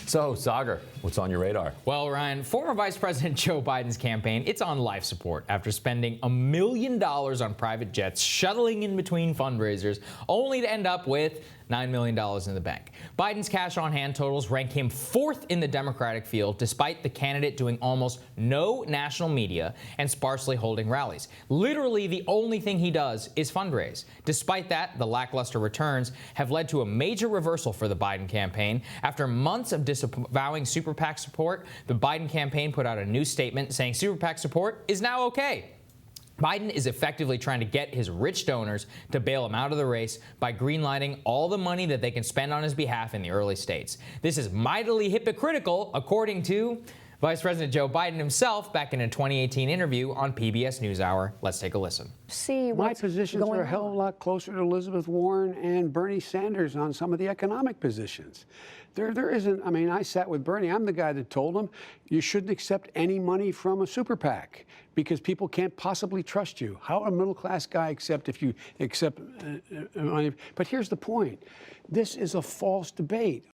So, Saagar, what's on your radar? Well, Ryan, former Vice President Joe Biden's campaign, it's on life support after spending $1 million on private jets, shuttling in between fundraisers, only to end up with $9 million in the bank. Biden's cash on hand totals rank him fourth in the Democratic field, despite the candidate doing almost no national media and sparsely holding rallies. Literally, the only thing he does is fundraise. Despite that, the lackluster returns have led to a major reversal for the Biden campaign. After months of disavowing super PAC support, the Biden campaign put out a new statement saying super PAC support is now okay. Biden is effectively trying to get his rich donors to bail him out of the race by greenlighting all the money that they can spend on his behalf in the early states. This is mightily hypocritical, according to Vice President Joe Biden himself back in a 2018 interview on PBS NewsHour. Let's take a listen. My positions are a hell of a lot closer to Elizabeth Warren and Bernie Sanders on some of the economic positions. There isn't, I mean, I sat with Bernie. I'm the guy that told him you shouldn't accept any money from a super PAC because people can't possibly trust you. How a middle-class guy accept if you accept money? But here's the point. This is a false debate.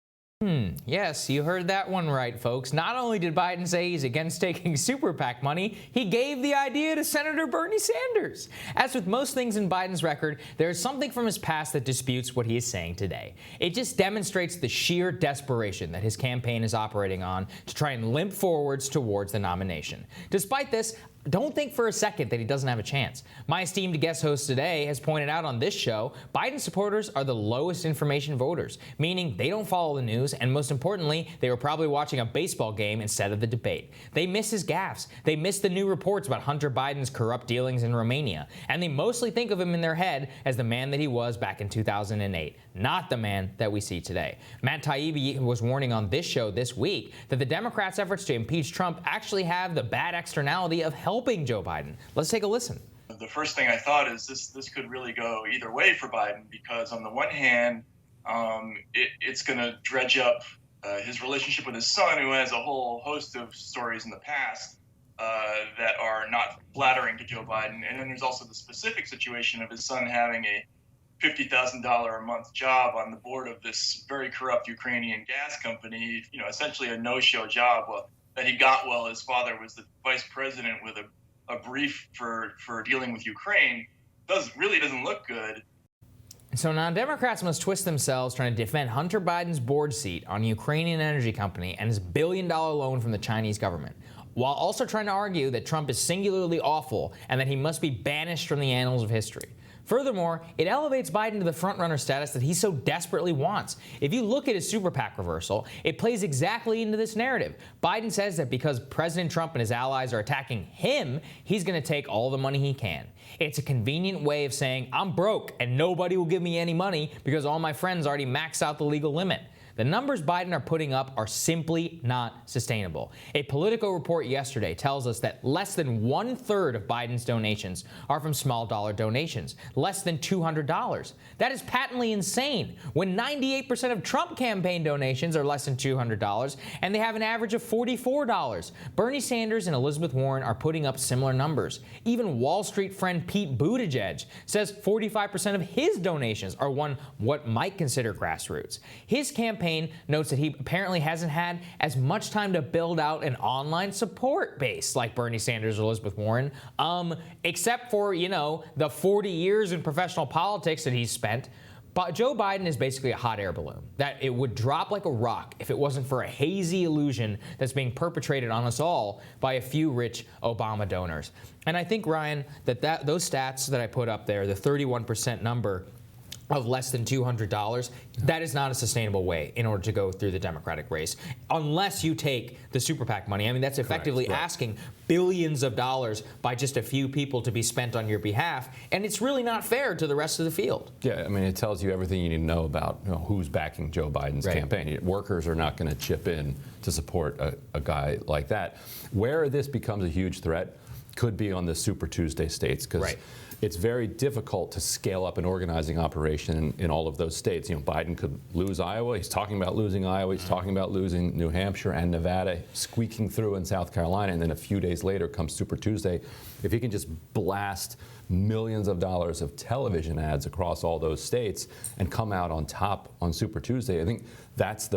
Yes, you heard that one right, folks. Not only did Biden say he's against taking super PAC money, he gave the idea to Senator Bernie Sanders. As with most things in Biden's record, there is something from his past that disputes what he is saying today. It just demonstrates the sheer desperation that his campaign is operating on to try and limp forwards towards the nomination. Despite this, don't think for a second that he doesn't have a chance. My esteemed guest host today has pointed out on this show, Biden supporters are the lowest information voters, meaning they don't follow the news, and most importantly, they were probably watching a baseball game instead of the debate. They miss his gaffes. They miss the new reports about Hunter Biden's corrupt dealings in Romania, and they mostly think of him in their head as the man that he was back in 2008, not the man that we see today. Matt Taibbi was warning on this show this week that the Democrats' efforts to impeach Trump actually have the bad externality of helping Joe Biden. Let's take a listen. The first thing I thought is this could really go either way for Biden, because on the one hand, it's going to dredge up his relationship with his son, who has a whole host of stories in the past that are not flattering to Joe Biden. And then there's also the specific situation of his son having a $50,000 a month job on the board of this very corrupt Ukrainian gas company, essentially a no-show job that he got while his father was the vice president with a brief for dealing with Ukraine. Really doesn't look good. So now Democrats must twist themselves trying to defend Hunter Biden's board seat on a Ukrainian energy company and his billion-dollar loan from the Chinese government, while also trying to argue that Trump is singularly awful and that he must be banished from the annals of history. Furthermore, it elevates Biden to the frontrunner status that he so desperately wants. If you look at his super PAC reversal, it plays exactly into this narrative. Biden says that because President Trump and his allies are attacking him, he's going to take all the money he can. It's a convenient way of saying, I'm broke and nobody will give me any money because all my friends already maxed out the legal limit. The numbers Biden are putting up are simply not sustainable. A Politico report yesterday tells us that less than 1/3 of Biden's donations are from small dollar donations, less than $200. That is patently insane when 98% of Trump campaign donations are less than $200 and they have an average of $44. Bernie Sanders and Elizabeth Warren are putting up similar numbers. Even Wall Street friend Pete Buttigieg says 45% of his donations are what might consider grassroots. His campaign notes that he apparently hasn't had as much time to build out an online support base like Bernie Sanders or Elizabeth Warren, except for, the 40 years in professional politics that he's spent. But Joe Biden is basically a hot air balloon that it would drop like a rock if it wasn't for a hazy illusion that's being perpetrated on us all by a few rich Obama donors. And I think, Ryan, that those stats that I put up there, the 31% number of less than $200, that is not a sustainable way in order to go through the Democratic race, unless you take the super PAC money. I mean, that's effectively asking billions of dollars by just a few people to be spent on your behalf, and it's really not fair to the rest of the field. Yeah, I mean, it tells you everything you need to know about who's backing Joe Biden's campaign. Workers are not going to chip in to support a guy like that. Where this becomes a huge threat could be on the Super Tuesday states, because it's very difficult to scale up an organizing operation in all of those states. Biden could lose Iowa. He's talking about losing Iowa. He's talking about losing New Hampshire and Nevada, squeaking through in South Carolina. And then a few days later comes Super Tuesday. If he can just blast millions of dollars of television ads across all those states and come out on top on Super Tuesday, I think that's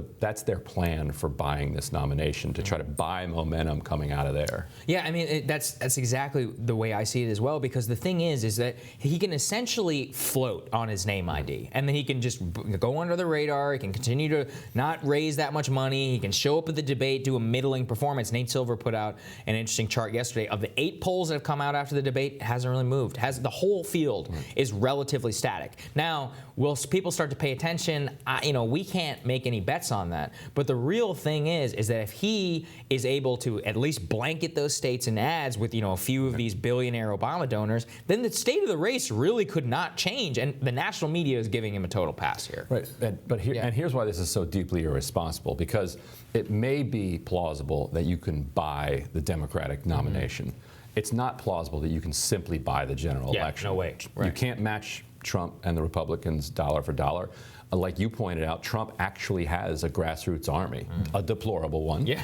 their plan for buying this nomination, to try to buy momentum coming out of there. Yeah, I mean, that's exactly the way I see it as well, because the thing is that he can essentially float on his name ID, and then he can just go under the radar. He can continue to not raise that much money. He can show up at the debate, do a middling performance. Nate Silver put out an interesting chart yesterday. Of the 8 polls that have come out after the debate, it hasn't really moved. The whole field is relatively static. Now, will people start to pay attention? We can't make any bets on that. But the real thing is that if he is able to at least blanket those states in ads with a few of these billionaire Obama donors, then the state of the race really could not change. And the national media is giving him a total pass here. Right. And here's why this is so deeply irresponsible, because it may be plausible that you can buy the Democratic nomination. It's not plausible that you can simply buy the general election. No way. Right. You can't match Trump and the Republicans dollar for dollar. Like you pointed out, Trump actually has a grassroots army, a deplorable one. Yeah.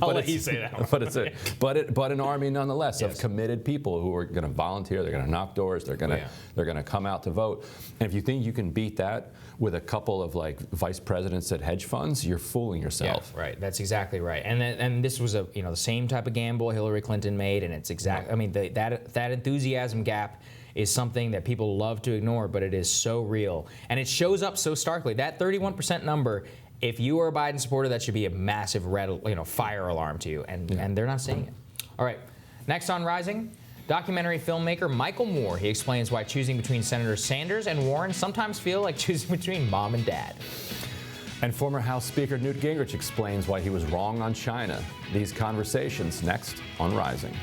I'll let you say that one. But an army nonetheless of committed people who are going to volunteer. They're going to knock doors. They're going to come out to vote. And if you think you can beat that with a couple of vice presidents at hedge funds, you're fooling yourself. Yeah, right. That's exactly right. And this was the same type of gamble Hillary Clinton made, and it's exactly. I mean, that enthusiasm gap is something that people love to ignore, but it is so real. And it shows up so starkly. That 31% number, if you are a Biden supporter, that should be a massive red, fire alarm to you. And they're not seeing it. All right. Next on Rising, documentary filmmaker Michael Moore. He explains why choosing between Senators Sanders and Warren sometimes feel like choosing between mom and dad. And former House Speaker Newt Gingrich explains why he was wrong on China. These conversations next on Rising.